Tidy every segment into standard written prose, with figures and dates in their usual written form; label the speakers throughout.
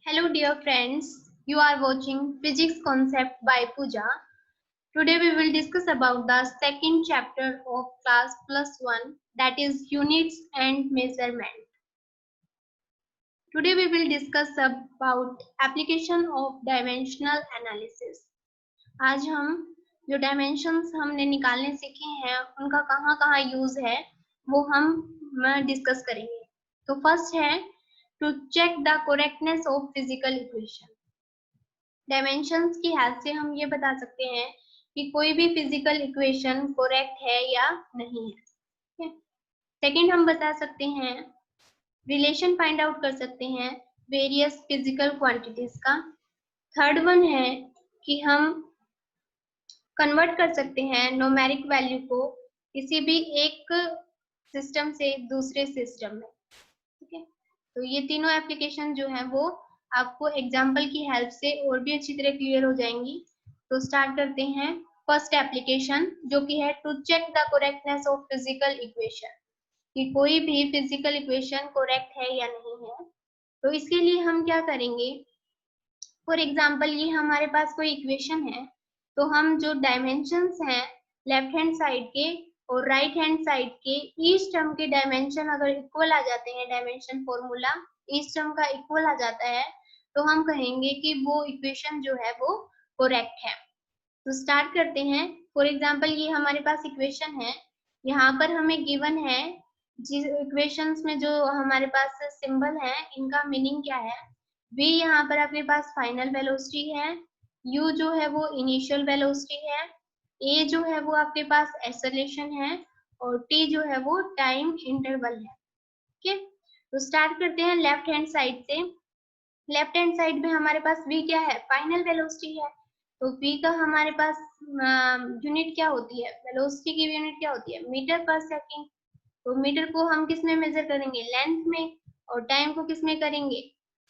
Speaker 1: Hello dear friends, you are watching Physics Concept by Pooja. Today we will discuss about the second chapter of class +1, that is units and measurement. Today we will discuss about application of dimensional analysis. आज हम जो dimensions हमने निकालने सीखे हैं उनका कहाँ कहाँ यूज है वो हम डिस्कस करेंगे. तो फर्स्ट है to check the correctness of physical equation. Dimensions की हेल्प से हम ये बता सकते हैं कि कोई भी फिजिकल इक्वेशन करेक्ट है या नहीं है. सेकंड हम बता सकते हैं रिलेशन फाइंड आउट कर सकते हैं वेरियस फिजिकल क्वांटिटीज का. थर्ड वन है कि हम कन्वर्ट कर सकते हैं न्यूमेरिक वैल्यू को किसी भी एक सिस्टम से दूसरे सिस्टम में. ठीक है, तो ये तीनों एप्लीकेशन जो है वो आपको एग्जाम्पल की हेल्प से और भी अच्छी तरह क्लियर हो जाएंगी. तो स्टार्ट करते हैं. फर्स्ट एप्लीकेशन जो कि है to check the correctness of physical equation, कि कोई भी फिजिकल इक्वेशन करेक्ट है या नहीं है. तो इसके लिए हम क्या करेंगे, फॉर एग्जाम्पल ये हमारे पास कोई इक्वेशन है तो हम जो डायमेंशंस हैं लेफ्ट हैंड साइड के और राइट हैंड साइड के ईच टर्म के डायमेंशन अगर इक्वल आ जाते हैं, डायमेंशन फॉर्मूला ईच टर्म का इक्वल आ जाता है तो हम कहेंगे कि वो इक्वेशन जो है वो करेक्ट है. तो स्टार्ट करते हैं. फॉर एग्जांपल ये हमारे पास इक्वेशन है, यहाँ पर हमें गिवन है जिस इक्वेशंस में जो हमारे पास सिंबल है इनका मीनिंग क्या है. v यहाँ पर आपके पास फाइनल वेलोसिटी है, u जो है वो इनिशियल वेलोसिटी है, a जो है वो आपके पास एक्सेलरेशन है और t जो है वो टाइम इंटरवल है. ठीक है, तो स्टार्ट करते हैं लेफ्ट हैंड साइड से. लेफ्ट हैंड साइड में हमारे पास v क्या है, फाइनल वेलोसिटी है. तो v का हमारे पास यूनिट क्या होती है, वेलोसिटी की यूनिट क्या होती है, मीटर पर सेकंड. तो मीटर को हम किस में मेजर करेंगे, लेंथ में, और टाइम को किस में करेंगे,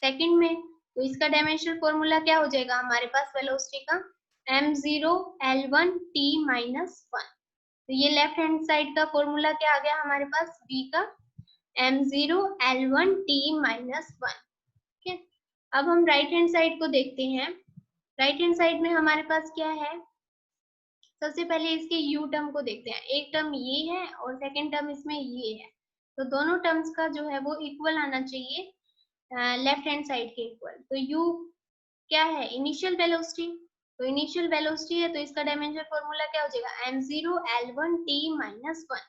Speaker 1: सेकंड में. तो इसका डायमेंशनल फॉर्मूला क्या हो जाएगा हमारे पास वेलोसिटी का, m0 l1 t -1. तो ये लेफ्ट हैंड साइड का फॉर्मूला क्या आ गया हमारे पास, v का m0 l1 t -1. ठीक है, अब हम राइट हैंड साइड को देखते हैं. राइट हैंड साइड में हमारे पास क्या है, सबसे पहले इसके u टर्म को देखते हैं. एक टर्म ये है और सेकंड टर्म इसमें ये है, तो दोनों टर्म्स का जो है वो इक्वल आना चाहिए लेफ्ट हैंड साइड के इक्वल. तो u क्या है, इनिशियल वेलोसिटी. तो इनिशियल वेलोसिटी है तो इसका डायमेंशन फॉर्मूला क्या हो जाएगा, m0 l1 t -1.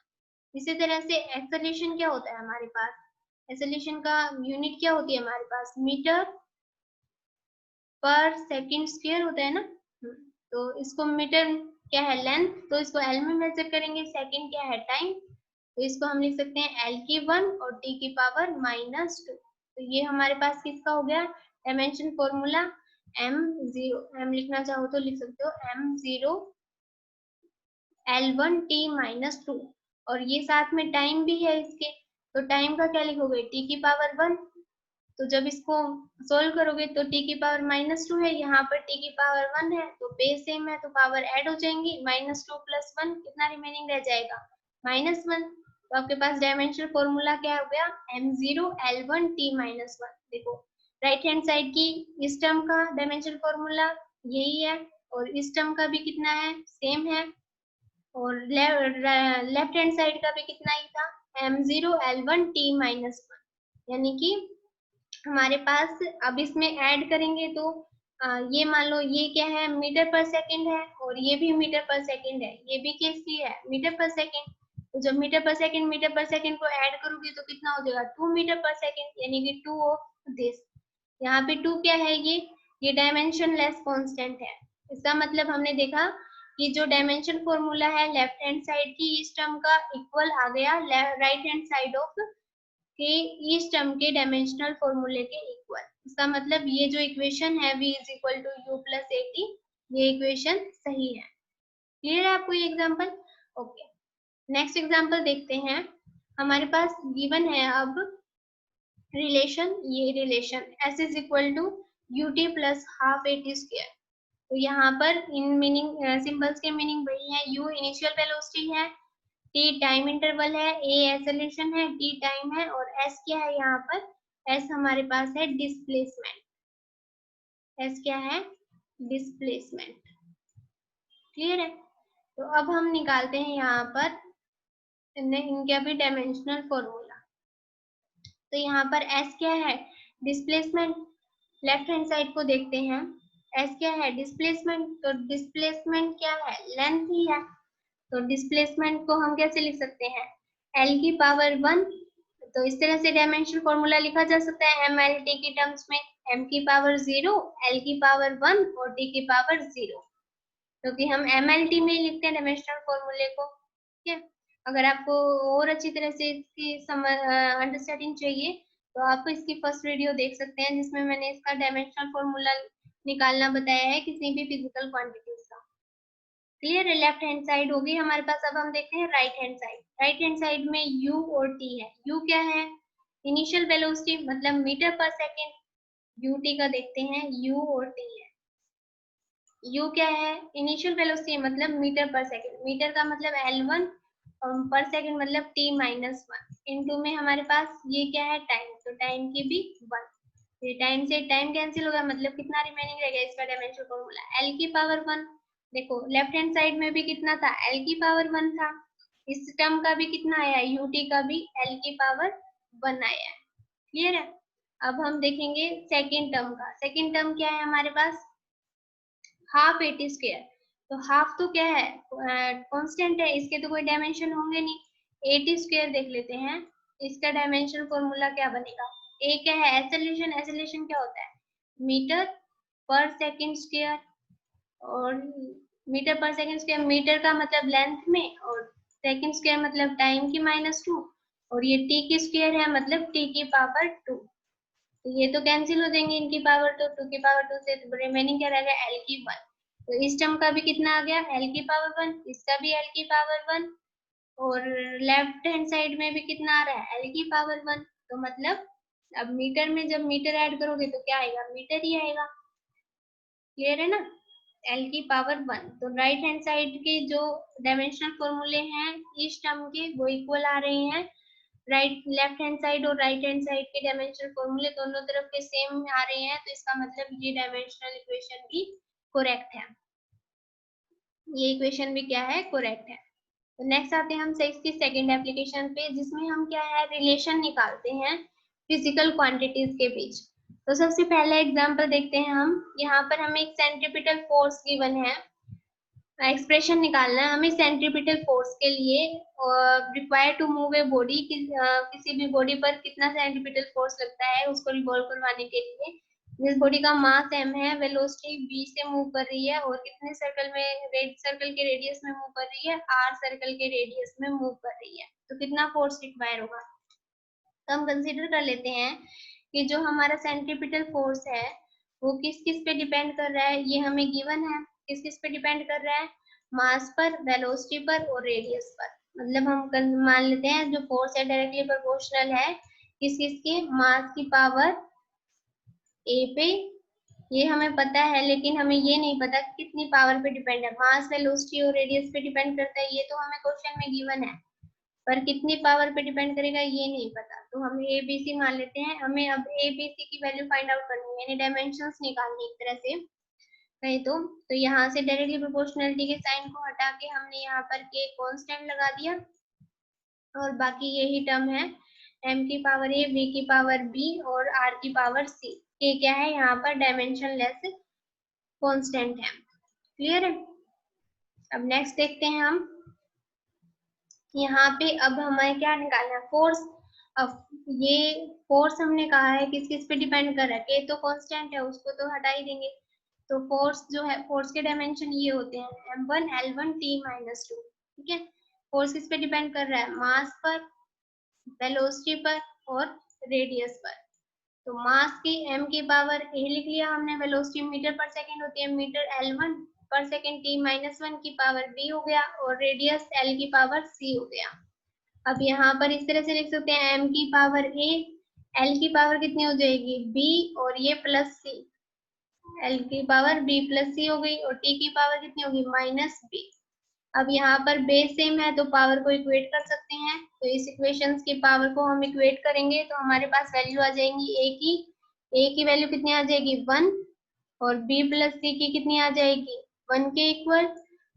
Speaker 1: इसी तरह से एक्सेलरेशन क्या होता है हमारे पास, एक्सेलरेशन का यूनिट क्या होती है हमारे पास, मीटर पर सेकंड स्क्वायर होता है ना. तो इसको मीटर क्या है, लेंथ, तो इसको एल में मेजर करेंगे. सेकंड क्या है, टाइम, तो इसको हम लिख सकते हैं एल की 1 और टी की पावर -2. तो ये हमारे पास किसका हो गया डायमेंशन फॉर्मूला, m0, m लिखना चाहो तो लिख सकते हो m0 l1 t -2. और ये साथ में टाइम भी है इसके, तो टाइम का क्या लिखोगे, t की पावर 1. तो जब इसको सोल्व करोगे तो t की पावर -2 है, यहाँ पर t की पावर 1 है, तो बेस सेम है तो पावर ऐड हो जाएंगी. -2 + 1 कितना रिमेनिंग रह जाएगा, -1. तो आपके पास डायमेंशनल फॉर्मूला क्या हो गया, m0 l1 t -1. देखो राइट हैंड साइड की इस टर्म का डायमेंशनल फॉर्मूला यही है और इस टर्म का भी कितना है, सेम है. और लेफ्ट हैंड साइड का भी कितना ही था, m0 l1 t -1. यानी कि हमारे पास अब इसमें ऐड करेंगे तो ये मान लो ये क्या है, मीटर पर सेकंड है और ये भी मीटर पर सेकंड है, ये भी किसकी है, मीटर पर सेकंड. तो जब मीटर पर सेकंड को ऐड करोगे तो कितना हो जाएगा, 2 मीटर पर सेकंड, यानी कि 2 ऑफ दिस. यहाँ पे 2 क्या है, ये डायमेंशन लेस कांस्टेंट है. इसका मतलब हमने देखा कि जो डायमेंशन फॉर्मूला है लेफ्ट हैंड साइड की इस टर्म का इक्वल आ गया राइट हैंड साइड ऑफ के इस टर्म के डायमेंशनल फॉर्मूले के इक्वल. इसका मतलब ये जो इक्वेशन है v = u + at, ये इक्वेशन सही है. क्लियर है आपको ये एग्जांपल. ओके, नेक्स्ट एग्जांपल देखते हैं. हमारे पास गिवन है अब रिलेशन, ये रिलेशन s = ut + ½ at². तो यहाँ पर इन मीनिंग सिंबल्स के मीनिंग वही है, u इनिशियल वेलोसिटी है, t टाइम इंटरवल है, a एक्सेलरेशन है, t टाइम है और s क्या है यहाँ पर, s हमारे पास है डिस्प्लेसमेंट. एस क्या है, डिस्प्लेसमेंट। क्लियर है। तो अब हम निकालते हैं यहाँ पर इनके भी डायमेंशनल फॉर्मूला। तो यहाँ पर एस क्या है, डिस्प्लेसमेंट। लेफ्ट हैंड साइड को देखते हैं, एस क्या है, डिस्प्लेसमेंट। तो डिस्प्लेसमेंट क्या है, लेंथ ही है। तो डिस्प्लेसमेंट को हम कैसे लिख सकते हैं, एल की पावर 1। तो इस तरह से डायमेंशन फॉर्मूला लिखा जा सकता है एम एल टी की टर्म्स में, एम की पावर 0, एल की पावर 1 और टी की पावर 0। क्योंकि हम एम एल टी में ही लिखते हैं डायमेंशनल फॉर्मूले को। ठीक है। अगर आपको और अच्छी तरह से इसकी अंडरस्टैंडिंग चाहिए तो आप इसकी फर्स्ट वीडियो देख सकते हैं, जिसमें मैंने इसका डायमेंशनल फॉर्मूला निकालना बताया है किसी भी फिजिकल क्वांटिटीज का। क्लियर है। लेफ्ट हैंड साइड होगी हमारे पास। अब हम देखते हैं right hand side. Right hand side में u और t है। u क्या है, इनिशियल वेलोसिटी मतलब मीटर पर सेकेंड। ut का देखते हैं, u और t है। u क्या है, इनिशियल वेलोसिटी मतलब मीटर पर सेकेंड। मीटर का मतलब L1 और पर सेकेंड मतलब t-1। इनटू में हमारे पास ये क्या है, टाइम। तो टाइम की भी 1। ये टाइम से टाइम कैंसिल होगा, मतलब कितना रिमेनिंग रहेगा, इसका डायमेंशन फॉर्मूला l की पावर 1। देखो लेफ्ट हैंड साइड में भी कितना था, l की पावर 1 था। इस टर्म का भी कितना आया, ut का भी l की पावर 1 आया है। क्लियर है। अब हम देखेंगे सेकेंड टर्म का। सेकेंड टर्म क्या है हमारे पास, हाफ एटी स्क्वायर। तो हाफ तो क्या है, कांस्टेंट है, इसके तो कोई डायमेंशन होंगे नहीं। एटी स्क्वायर देख लेते हैं, इसका डायमेंशन फॉर्मूला क्या बनेगा। ए क्या है, एक्सेलरेशन। एक्सेलरेशन क्या होता है, मीटर पर सेकंड स्क्वायर। और मीटर पर सेकंड स्क्वायर, मीटर का मतलब लेंथ में, और सेकंड स्क्वायर मतलब टाइम की -2। और ये टी की स्क्वायर है मतलब टी की पावर 2। तो ये तो कैंसिल हो जाएंगे इनकी पावर, तो 2 की पावर 2 से तो रिमेनिंग क्या रहेगा, एल की 1। तो इस टर्म का भी कितना आ गया, एल की पावर 1, इसका भी एल की पावर 1। और लेफ्ट हैंड साइड में भी कितना आ रहा है, एल की पावर 1। तो मतलब अब मीटर में जब मीटर ऐड करोगे तो क्या आएगा, मीटर ही आएगा। क्लियर है ना, एल की पावर 1। तो राइट हैंड साइड के जो डायमेंशनल फॉर्मूले हैं इस टर्म के वो इक्वल आ रहे हैं। लेफ्ट हैंड साइड और राइट हैंड साइड के डायमेंशनल फॉर्मूले दोनों तरफ के सेम आ रहे हैं, तो इसका मतलब ये डायमेंशनल इक्वेशन भी करेक्ट है। ये इक्वेशन भी क्या है, करेक्ट है। तो नेक्स्ट आते हैं हम इसकी सेकंड एप्लीकेशन पे, जिसमें हम क्या है, रिलेशन निकालते हैं फिजिकल क्वांटिटीज के बीच। तो सबसे पहला एग्जांपल देखते हैं हम। यहाँ पर हमें एक सेंट्रीपिटल फोर्स गिवन है, एक्सप्रेशन निकालना है हमें सेंट्रीपिटल फोर्स के लिए। Require to move a body, किसी भी बॉडी पर कितना सेंट्रीपिटल फोर्स लगता है उसको रिवॉल्व करवाने के लिए। जिस बॉडी का मास m है, वेलोसिटी v से मूव कर रही है, और कितने सर्कल में, सर्कल के रेडियस में मूव कर रही है, r सर्कल के रेडियस में मूव कर रही है। तो कितना फोर्स रिक्वायर होगा। तो हम कंसीडर कर लेते हैं कि जो हमारा सेंट्रीपिटल फोर्स है वो किस किस पे डिपेंड कर रहा है, ये हमें गिवन है। किस किस पे डिपेंड कर रहा है, मास पर, वेलोसिटी पर और रेडियस पर। मतलब हम मान लेते हैं जो फोर्स है डायरेक्टली प्रोपोर्शनल है किस किस के, मास की पावर ए पे, ये हमें पता है, लेकिन हमें ये नहीं पता कितनी पावर पे डिपेंड है। मास, वेलोसिटी और रेडियस पे डिपेंड करता है, ये तो हमें क्वेश्चन में गिवन है, पर कितनी पावर पे डिपेंड करेगा ये नहीं पता। तो हम ए बी सी मान लेते हैं। हमें अब ए बी सी की वैल्यू फाइंड आउट करनी है, यानी डायमेंशंस निकालनी एक तरह से कहीं। तो यहाँ से डायरेक्टली प्रोपोर्शनलिटी के साइन को हटा के हमने यहाँ पर के कांस्टेंट लगा दिया, और बाकी यही टर्म है m की पावर a, v की पावर b और r की पावर c। ये क्या है, यहाँ पर डायमेंशन लेस कांस्टेंट है। क्लियर है। अब नेक्स्ट देखते हैं हम। यहाँ पे अब हमें क्या निकालना है, फोर्स। अब ये फोर्स हमने कहा है किस किस पे डिपेंड कर रहा है, के तो कांस्टेंट है, उसको तो हटा ही देंगे। तो फोर्स जो है, फोर्स के डायमेंशन ये होते हैं m1 l1 t-2। ठीक है। फोर्स किस पे डिपेंड कर रहा है, मास पर, वेलोसिटी पर और रेडियस पर। तो मास की m की पावर a लिख लिया हमने, वेलोसिटी मीटर पर सेकंड होती है, मीटर l1 पर सेकंड t-1 की पावर b हो गया, और रेडियस l की पावर c हो गया। अब यहाँ पर इस तरह से लिख सकते हैं m की पावर a, l की पावर कितनी हो जाएगी b, और ये प्लस c, l की पावर b प्लस c हो गई, और t की पावर कितनी होगी -b। अब यहाँ पर बेस सेम है तो पावर को इक्वेट कर सकते हैं। तो इस इक्वेशंस की पावर को हम इक्वेट करेंगे तो हमारे पास वैल्यू आ जाएंगी a की वैल्यू कितनी आ जाएगी 1, और b प्लस सी की कितनी आ जाएगी 1 के इक्वल,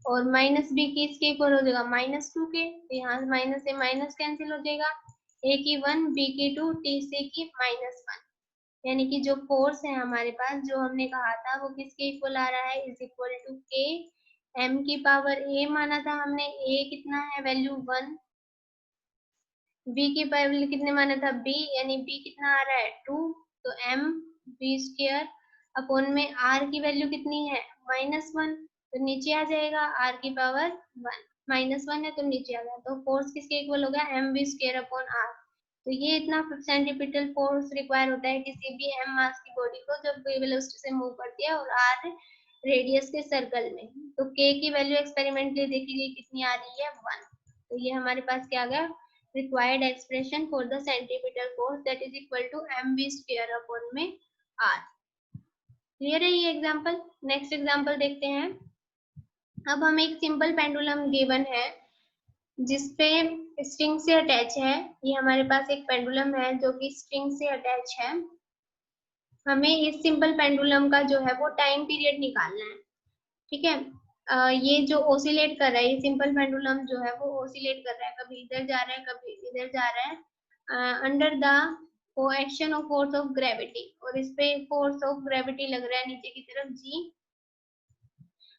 Speaker 1: और माइनस बी की इसके इक्वल हो जाएगा -2 के, तो यहाँ माइनस से माइनस कैंसिल हो जाएगा, a की 1 b की 2 t c की -1, यानी कि जो फोर्स है हमारे पास जो हमने कहा था वो किसके इक्वल आ रहा है, इज इक्वल टू के m की पावर a माना था हमने, a कितना है वैल्यू 1, b की पावर कितने माना था b, यानी b कितना आ रहा है 2, तो m b स्क्वायर अपॉन में r की वैल्यू कितनी है -1, तो नीचे आ जाएगा r की पावर 1, -1 है तो नीचे आ गया, तो फोर्स किसके इक्वल हो गया M B square upon r। तो ये इतना सेंट्रीपिटल फोर्स रिक्वायर होता है किसी भी m मास की बॉडी को जब वेलोसिटी से मूव करती है और r रेडियस के सर्कल में। तो k की वैल्यू एक्सपेरिमेंटली देखी गई कितनी आ रही है 1, तो ये हमारे पास क्या आ गया required expression for the centripetal force that is equal to mv square upon में r। क्लियर है ये एग्जांपल। नेक्स्ट एग्जांपल देखते हैं। अब हमें एक सिंपल पेंडुलम गिवन है जिसपे स्ट्रिंग से अटैच है, ये हमारे पास एक पेंडुलम है जो कि स्ट्रिंग से अटैच है। हमें इस सिंपल पेंडुलम का जो है वो टाइम पीरियड निकालना है, ठीक है। ये जो ओसिलेट कर रहा है, ये सिंपल पेंडुलम जो है वो ओसिलेट कर रहा है, कभी इधर जा रहा है कभी इधर जा रहा है under the coaction of force of gravity, और इस पे फोर्स ऑफ ग्रेविटी लग रहा है नीचे की तरफ जी।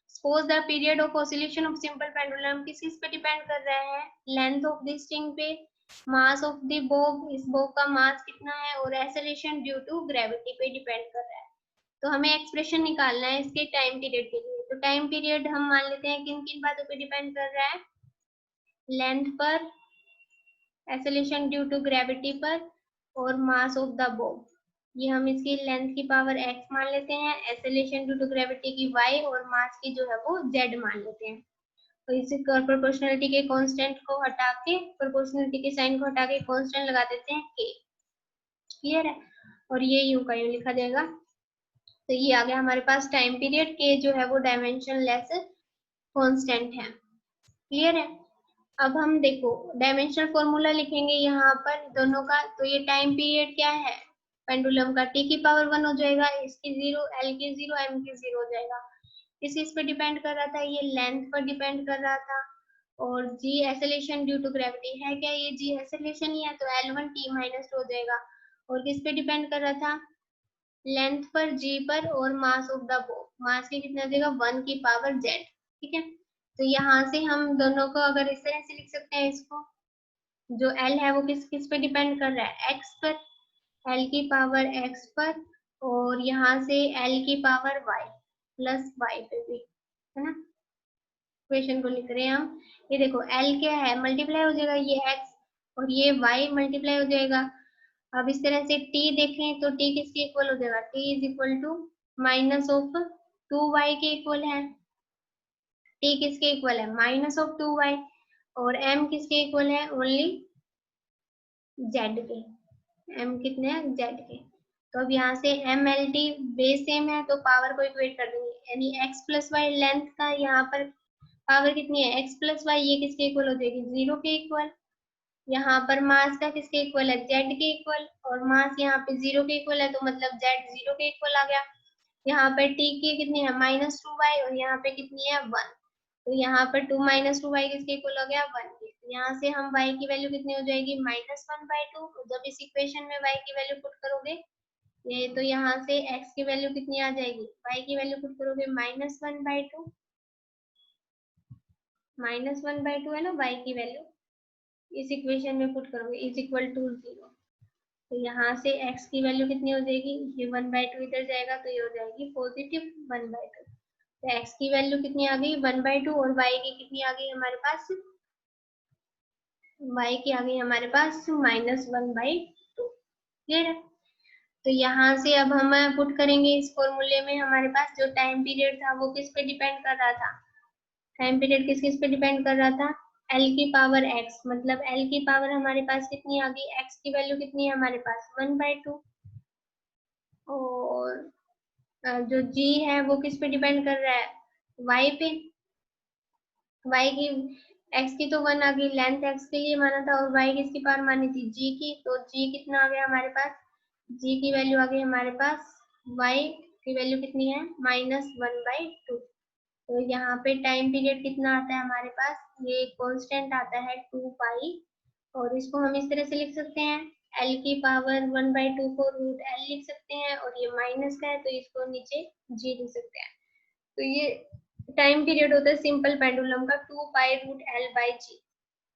Speaker 1: Suppose the period of oscillation of simple pendulum किस पे डिपेंड कर रहा है, लेंथ ऑफ द स्ट्रिंग पे, मास ऑफ द बॉब, इस बॉब का मास कितना है, और एक्सेलरेशन ड्यू टू ग्रेविटी पे डिपेंड कर रहा है। तो हमें एक्सप्रेशन निकालना है इसके टाइम पीरियड के लिए। तो टाइम पीरियड हम मान लेते हैं किन किन बातों पे डिपेंड कर रहा है, लेंथ पर, एक्सेलरेशन ड्यू टू ग्रेविटी पर, और मास ऑफ द बॉब। ये हम इसकी लेंथ की पावर x मान लेते हैं, एक्सेलरेशन ड्यू टू ग्रेविटी की y, और मास की जो है वो z मान लेते हैं। तो इसे प्रोपोर्शनलिटी के कांस्टेंट को हटा के, प्रोपोर्शनलिटी के साइन को हटा के कांस्टेंट लगा देते हैं k। क्लियर है, और ये यूं का यूं लिखा जाएगा। तो ये आ गया हमारे पास टाइम पीरियड, के जो है वो डायमेंशन लेस कांस्टेंट है। क्लियर है। अब हम देखो डायमेंशनल फॉर्मूला लिखेंगे यहाँ पर दोनों का। तो ये टाइम पीरियड क्या है पेंडुलम का, t की पावर 1 हो जाएगा, इसकी 0, l की 0, m की 0 हो जाएगा। इस पे डिपेंड कर रहा था, ये लेंथ पर डिपेंड कर रहा था, और g acceleration due to gravity है क्या, ये g एक्सेलरेशन ही है, तो l1 t माइनस हो जाएगा। और किस पे डिपेंड कर रहा था, लेंथ पर, g पर, और मास ऑफ द बॉब, मास की कितना देगा 1 की पावर z। ठीक है, तो यहाँ से हम दोनों को अगर इस तरह से लिख सकते हैं, इसको जो l है वो किस किस पे डिपेंड कर रहा है, x पर, l की पावर x पर, और यहाँ से l की पावर y प्लस y पे भी, है ना। इक्वेशन को लिख रहे हैं हम। ये देखो l क्या है, मल्टीप्लाई हो जाएगा ये x, और ये y मल्टीप्लाई हो जाएगा। अब इस तरह से t देखें तो t किसके इक्वल हो जाएगा, t is equal to minus of 2y के इक्वल है। t किसके इक्वल है, माइनस ऑफ 2y, और m किसके इक्वल है, ओनली z के, m कितने हैं z के। तो अब यहाँ से m l t base same है तो पावर को इक्वेट कर देंगे, यानी x प्लस वाई लेंथ का यहाँ पर पावर कितनी है, x प्लस वाई, ये किसके इक्वल हो जाएगी 0 के इक्वल। यहाँ पर मास का किसके इक्वल है, z के इक्वल, और मास यहाँ पे 0 के इक्वल है तो मतलब z 0 के इक्वल आ गया। यहाँ पे t की कितनी है -2y, और यहाँ पे कितनी है 1, तो यहाँ पर 2 - 2y किसके इक्वल हो गया 1 के। तो यहाँ से हम y की वैल्यू कितनी हो जाएगी -1/2। जब इस इक्वेशन में y की वैल्यू पुट करोगे ये, तो यहाँ से x की वैल्यू कितनी आ जाएगी, y की वैल्यू पुट करोगे -1/2, -1/2 है ना y की वैल्यू, इस इक्वेशन में पुट करोगे इज इक्वल टू 0। तो यहाँ से x की वैल्यू कितनी हो जाएगी, ये 1/2 इधर जाएगा तो ये हो जाएगी पॉजिटिव 1/2। तो x की वैल्यू कितनी आ गई 1/2, और y की कितनी आ गई हमारे पास, y की आ गई हमारे पास -1/2। क्लियर है। तो यहाँ से अब हम पुट करेंगे इस फॉर्मूले में, हमारे पास जो टाइम पीरियड था वो किस पे डिपेंड कर रहा था, टाइम पीरियड किस किस पे डिपेंड कर रहा था, l की पावर x, मतलब l की पावर हमारे पास कितनी आ गई, x की वैल्यू कितनी है हमारे पास 1/2, और जो g है वो किस पे डिपेंड कर रहा है, y पे, y की, x की तो 1 आ गई, लेंथ x के लिए माना था, और y किसकी पावर मानी थी g की, तो g कितना आ गया हमारे पास, g की वैल्यू आ गई हमारे पास y की वैल्यू कितनी है -1/2। तो यहाँ पे टाइम पीरियड कितना आता है हमारे पास, ये कांस्टेंट आता है 2 पाई, और इसको हम इस तरह से लिख सकते हैं L की पावर 1/2 को रूट L लिख सकते हैं, और ये माइनस का है तो इसको नीचे G लिख सकते हैं। तो ये टाइम पीरियड होता है सिंपल पेंडुलम का 2 पाई रूट L/G।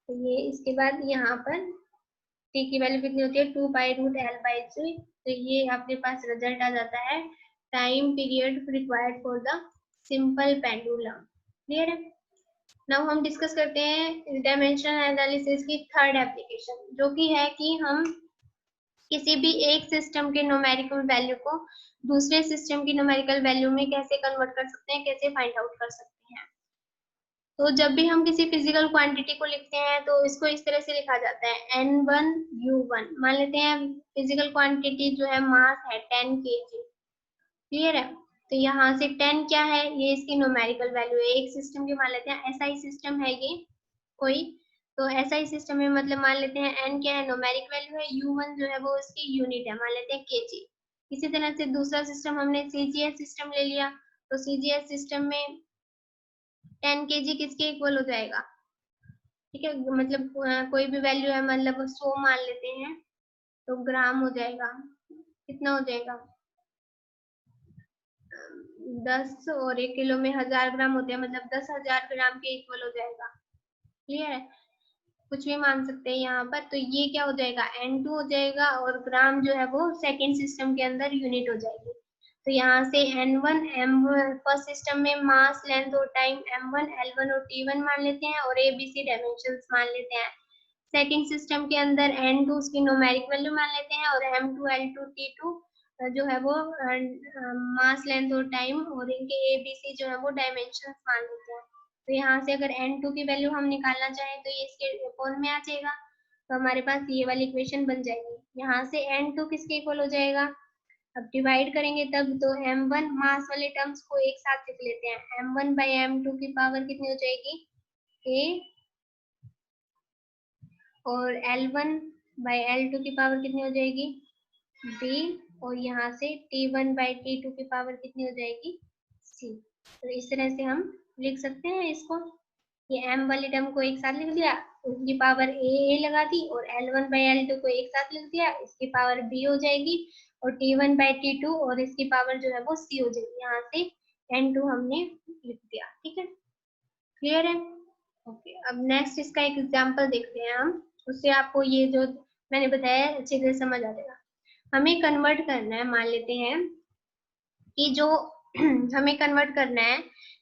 Speaker 1: तो ये इसके बाद यहाँ पर t की वैल्यू कितनी होती है 2 पाई रूट L/G। तो ये आपके पास रिजल्ट आ जाता है time period required for the simple pendulum. Clear है। नाउ हम डिस्कस करते हैं डायमेंशनल एनालिसिस की थर्ड एप्लीकेशन, जो कि है कि हम किसी भी एक सिस्टम के न्यूमेरिकल वैल्यू को दूसरे सिस्टम की न्यूमेरिकल वैल्यू में कैसे कन्वर्ट कर सकते हैं, कैसे फाइंड आउट कर सकते हैं। तो जब भी हम किसी फिजिकल क्वांटिटी को लिखते हैं तो इसको इस तरह से लिखा जाता है N1U1। मान लेते हैं फिजिकल क्वांटिटी जो है मास है 10 kg। क्लियर है। तो यहाँ से 10 क्या है, ये इसकी न्यूमेरिकल वैल्यू है एक सिस्टम की। मान लेते हैं SI सिस्टम है ये कोई, तो SI सिस्टम में मतलब मान लेते हैं n क्या है, न्यूमेरिक वैल्यू है, U1 जो है वो उसकी यूनिट है, मान लेते हैं kg। इसी तरह से दूसरा सिस्टम हमने CGS सिस्टम ले लिया, तो CGS सिस्टम में 10 kg किसके इक्वल हो जाएगा, ठीक है, मतलब कोई भी वैल्यू है, मतलब 100 मान लेते हैं, तो ग्राम हो जाएगा, कितना हो जाएगा 10, और 1 किलो में 1000 ग्राम होते हैं, मतलब 10,000 ग्राम के इक्वल हो जाएगा। क्लियर है। कुछ भी मान सकते हैं यहाँ पर। तो ये क्या हो जाएगा N2 हो जाएगा, और ग्राम जो है वो सेकेंड सिस्टम के अंदर यूनिट हो जाएगी। तो यहाँ से N1 M1 फर्स्ट सिस्टम में मास लेंथ और टाइम M1 L1 और T1 मान लेते हैं, और ABC डायमेंशंस मान लेते हैं। सेकेंड सिस्टम के अंदर N2 उसकी न्यूमेरिक वैल्यू मान लेते हैं, और M2 L2 T2 जो है वो मास लेंथ और टाइम और इनके ABC जो है वो डायमेंशंस मान लेते हैं। तो यहाँ से अगर N2 की वैल्यू हम निकालना चाहें तो ये इसके फॉर्म में आ जाएगा, तो हमारे पास ये वाली इक्वेशन बन जाएगी। यहाँ से N2 किसके इक्वल हो जाएगा, अब डिवाइड करेंगे तब, तो M1 मास वाले टर्म्स को एक साथ लिख लेते हैं, M1/M2 की पावर कितनी हो जाएगी A, और L1/L2 की पावर कितनी हो जाएगी B, और यहाँ से T1/T2 की पावर कितनी हो जाएगी C। तो इस तरह से हम लिख सकते हैं इसको। ये M वाली टर्म को एक साथ लिख दिया, उसकी पावर A लगा दी, और L1/L2 को एक साथ लिख दिया, इसकी पावर B हो जाएगी, और T1/T2 और इसकी पावर जो है वो C हो जाएगी। यहाँ से N2 हमने लिख दिया। ठीक है, क्लियर है। ओके, अब नेक्स्ट इसका एक एग्जांपल देखते हैं हम, उससे आपको ये जो मैंने बताया अच्छे से समझ आ जाएगा। हमें कन्वर्ट करना है, मान लेते हैं कि जो हमें कन्वर्ट करना है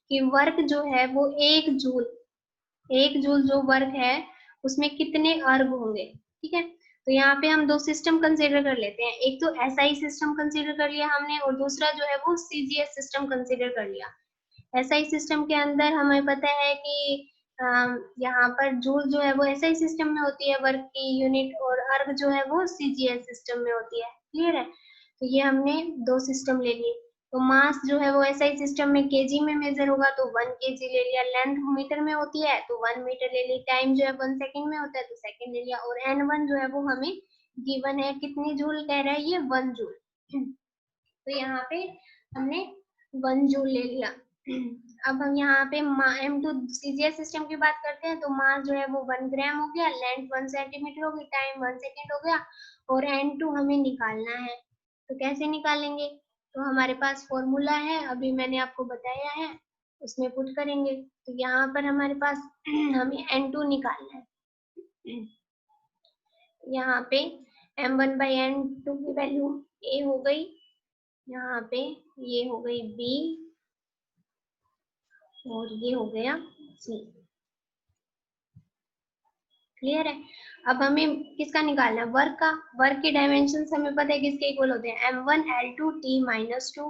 Speaker 1: कि वर्क जो है वो 1 जूल जो वर्क है उसमें कितने अर्ग होंगे। ठीक है, तो यहाँ पे हम दो सिस्टम कंसीडर कर लेते हैं, एक तो SI सिस्टम कंसीडर कर लिया हमने, और दूसरा जो है वो CGS सिस्टम कंसीडर कर लिया। SI सिस्टम के अंदर हमें पता है कि यहाँ पर जूल जो है वो SI सिस्टम में होती है वर्क की यूनिट, और अर्ग जो है वो CGS सिस्टम में होती है। क्लियर है। तो ये हमने दो सिस्टम ले लिए। तो मास जो है वो SI सिस्टम में kg में मेजर होगा, तो 1 kg ले लिया। लेंथ मीटर में होती है तो 1 मीटर ले ली। टाइम जो है 1 सेकंड में होता है तो सेकंड ले लिया। और N1 जो है वो हमें गिवन है, कितनी जूल कह रहा है ये 1 जूल। तो यहाँ पे हमने 1 जूल ले लिया। अब हम यहाँ पे M2 CGS सिस्टम की बात करते हैं, तो मास जो है वो 1 ग्राम हो गया, लेंथ 1 सेंटीमीटर होगी, टाइम 1 सेकंड हो गया, और N2 हमें निकालना है। तो कैसे निकालेंगे, तो हमारे पास फॉर्मूला है, अभी मैंने आपको बताया है, उसमें पुट करेंगे। तो यहाँ पर हमारे पास हमें N2 निकालना है। यहाँ पे M1/N2 की वैल्यू A हो गई, यहाँ पे ये हो गई B, और ये हो गया C। क्लियर है। अब हमें किसका निकालना है, वर्क का। वर्क के डायमेंशन हमें पता है किसके इक्वल होते हैं, M1 L2 T-2,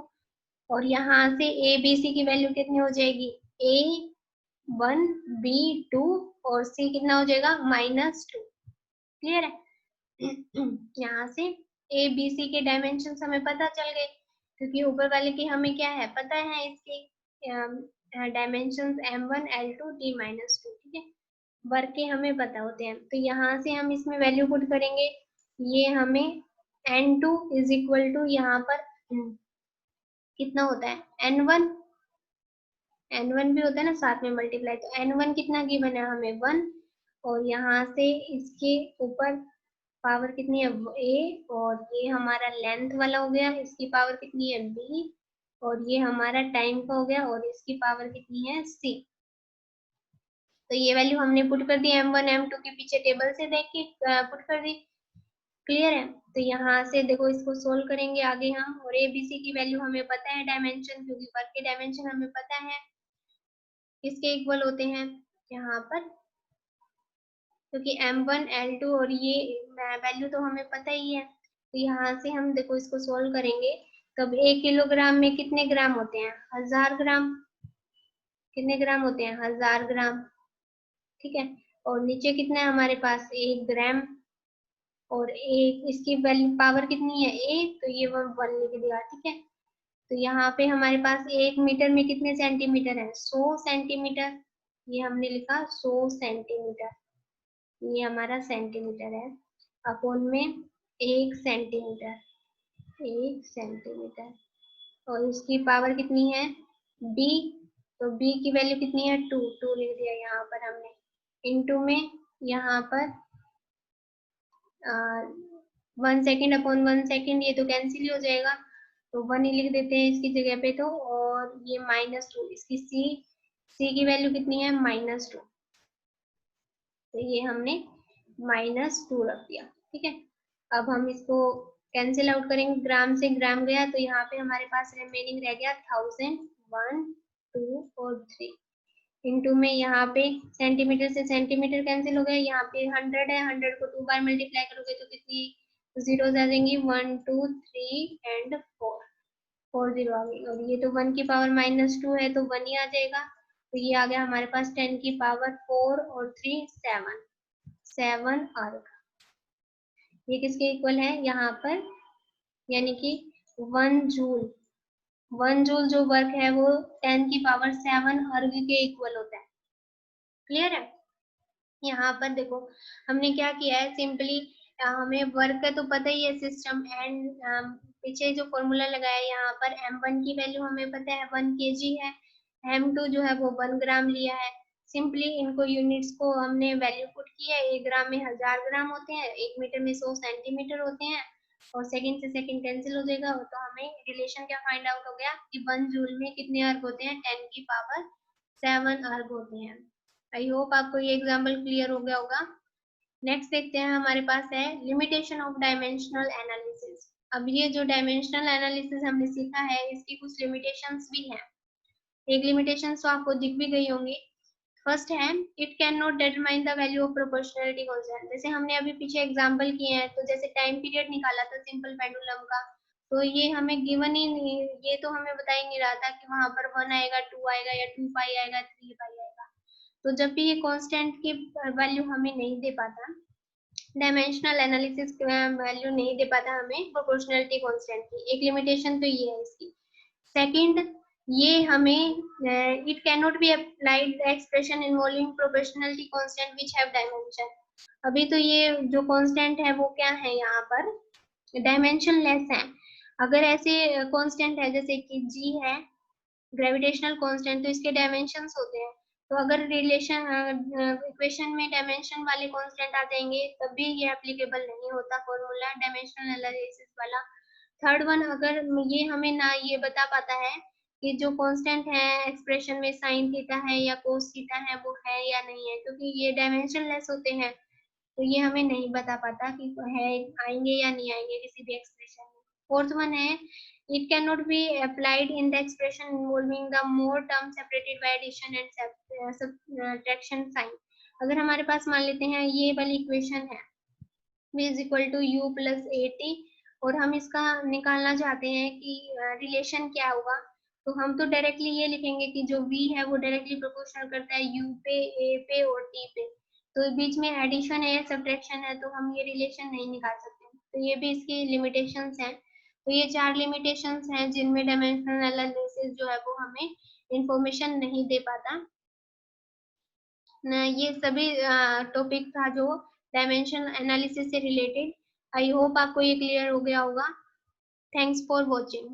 Speaker 1: और यहाँ से A B C की वैल्यू कितनी हो जाएगी, A1 B2, और C कितना हो जाएगा -2। क्लियर है। यहाँ से A B C के डायमेंशन हमें पता चल गए, क्योंकि ऊपर वाले की हमें क्या है पता है, इसके डायमेंशन M1 L2 T-2। ठीक है, वर्क के हमें पता होते हैं, तो यहाँ से हम इसमें वैल्यू पुट करेंगे। ये हमें N2 इज इक्वल टू यहाँ पर कितना होता है n1, n1 भी होता है ना साथ में मल्टीप्लाई, तो n1 कितना गिवन है हमें 1, और यहाँ से इसके ऊपर पावर कितनी है a, और ये हमारा लेंथ वाला हो गया, इसकी पावर कितनी है b, और ये हमारा टाइम का हो गया, और इसकी पावर कितनी है c। तो ये वैल्यू हमने पुट कर दी m1 m2 के पीछे टेबल से देख के पुट कर दी। क्लियर है? तो यहाँ से देखो इसको सोल्व करेंगे आगे हम, और ए बी सी की वैल्यू हमें पता है डायमेंशन, क्योंकि वर्क के डायमेंशन हमें पता है किसके इक्वल होते हैं यहाँ पर, क्योंकि m1 l2 और ये वैल्यू तो हमें पता ही है। तो यहाँ से हम देखो इसको सोल्व करेंगे, तब 1 किलोग्राम में कितने ग्राम होते हैं 1000 ग्राम, कितने ग्राम होते हैं 1000 ग्राम, ठीक है। और नीचे कितना है हमारे पास 1 ग्राम, और एक इसकी वैल्यू पावर कितनी है 1, तो ये 1 लिख दिया, ठीक है। तो यहाँ पे हमारे पास 1 मीटर में कितने सेंटीमीटर है 100 सेंटीमीटर, ये हमने लिखा 100 सेंटीमीटर, ये हमारा सेंटीमीटर है, अपॉन में 1 सेंटीमीटर, 1 सेंटीमीटर, और इसकी पावर कितनी है b, तो b की वैल्यू कितनी है 2, 2 लिख दिया यहाँ पर हमने, इनटू में यहाँ पर 1 सेकेंड अपॉन 1 सेकेंड, ये तो कैंसिल ही हो जाएगा, तो 1 ही लिख देते हैं इसकी जगह पे, तो और ये -2, इसकी c की वैल्यू कितनी है -2, तो ये हमने -2 रख दिया, ठीक है। अब हम इसको कैंसिल आउट करेंगे, ग्राम से ग्राम गया, तो यहाँ पे हमारे पास रिमेनिंग रह गया 1000, 1 2 और 3, इनटू में यहाँ पे सेंटीमीटर से सेंटीमीटर कैंसिल हो गया, यहाँ पे 100 है, 100 को 2 बार मल्टीप्लाई करोगे तो कितनी जीरोज आ जाएंगी 1 2 3 एंड 4, 4 जीरो आ गई, और ये तो 1 की पावर -2 है तो 1 ही आ जाएगा, तो ये आ गया हमारे पास 10 की पावर 4 और 3 7, 7 अर्ग, ये किसके इक्वल है यहाँ पर, यानी कि 1 जूल, 1 जूल जो वर्क है वो 10 की पावर 7 अर्ग के इक्वल होता है। क्लियर है? यहाँ पर देखो हमने क्या किया है, सिंपली हमें वर्क का तो पता ही है सिस्टम, एंड पीछे जो फॉर्मूला लगाया है यहाँ पर m1 की वैल्यू हमें पता है 1 kg है, m2 जो है वो 1 ग्राम लिया है, सिंपली इनको यूनिट्स को हमने वैल्यू पुट किया है, 1 ग्राम में 1000 ग्राम होते हैं, 1 मीटर में 100 सेंटीमीटर होते हैं, और सेकंड से सेकंड कैंसिल हो जाएगा, तो हमें रिलेशन क्या फाइंड आउट हो गया कि 1 जूल में कितने अर्ग होते हैं 10 की पावर 7 अर्ग होते हैं। आई होप आपको ये एग्जाम्पल क्लियर हो गया होगा। नेक्स्ट देखते हैं, हमारे पास है लिमिटेशन ऑफ डायमेंशनल एनालिसिस। अब ये जो डायमेंशनल एनालिसिस हमने सीखा है इसकी कुछ लिमिटेशंस भी हैं। एक लिमिटेशन तो आपको दिख भी गई होंगी। फर्स्ट है it can not determine the value of proportionality constant. जैसे हमने अभी पीछे एग्जांपल किए हैं, तो जैसे टाइम पीरियड निकाला था सिंपल पेंडुलम का, तो ये हमें गिवन ही नहीं, ये तो हमें बता ही नहीं रहा था कि वहां पर 1 आएगा 2 आएगा या 2 पाई आएगा 3 पाई आएगा। तो जब भी ये कांस्टेंट की वैल्यू हमें नहीं दे पाता, डायमेंशनल एनालिसिस वैल्यू नहीं दे पाता हमें प्रोपोर्शनलिटी कांस्टेंट की, एक लिमिटेशन तो ये है इसकी। सेकंड, ये हमें it can not be applied expression involving proportionality constant which have dimension. अभी तो ये जो कांस्टेंट है वो क्या है यहाँ पर डायमेंशन लेस है। अगर ऐसे कांस्टेंट है जैसे कि g है ग्रेविटेशनल कांस्टेंट, तो इसके डायमेंशंस होते हैं, तो अगर रिलेशन इक्वेशन में डायमेंशन वाले कांस्टेंट आ जाएंगे तब भी ये एप्लीकेबल नहीं होता फॉर्मूला डायमेंशनल एनालिसिस वाला। थर्ड वन, अगर ये हमें ना ये बता पाता है कि जो कांस्टेंट है एक्सप्रेशन में साइन थीटा है या कोस थीटा है वो है या नहीं है, क्योंकि ये डायमेंशन लेस होते हैं, तो ये हमें नहीं बता पाता कि है आएंगे या नहीं आएंगे किसी भी एक्सप्रेशन में। फोर्थ वन है it cannot be applied in the expression involving the more terms separated by addition and subtraction sign। अगर हमारे पास मान लेते हैं ये वाली इक्वेशन है v is equal to u plus at, और हम इसका निकालना चाहते हैं कि रिलेशन क्या होगा, तो हम तो डायरेक्टली ये लिखेंगे कि जो v है वो डायरेक्टली प्रोपोर्शनल करता है u पे, a पे और t पे, तो बीच में एडिशन है या सब्ट्रैक्शन है तो हम ये रिलेशन नहीं निकाल सकते, तो ये भी इसकी लिमिटेशंस हैं। तो ये 4 लिमिटेशंस हैं जिनमें डायमेंशनल एनालिसिस जो है वो हमें इंफॉर्मेशन नहीं दे पाता। ये सभी टॉपिक था जो डायमेंशन एनालिसिस से रिलेटेड। आई होप आपको ये क्लियर हो गया होगा। Thanks for watching.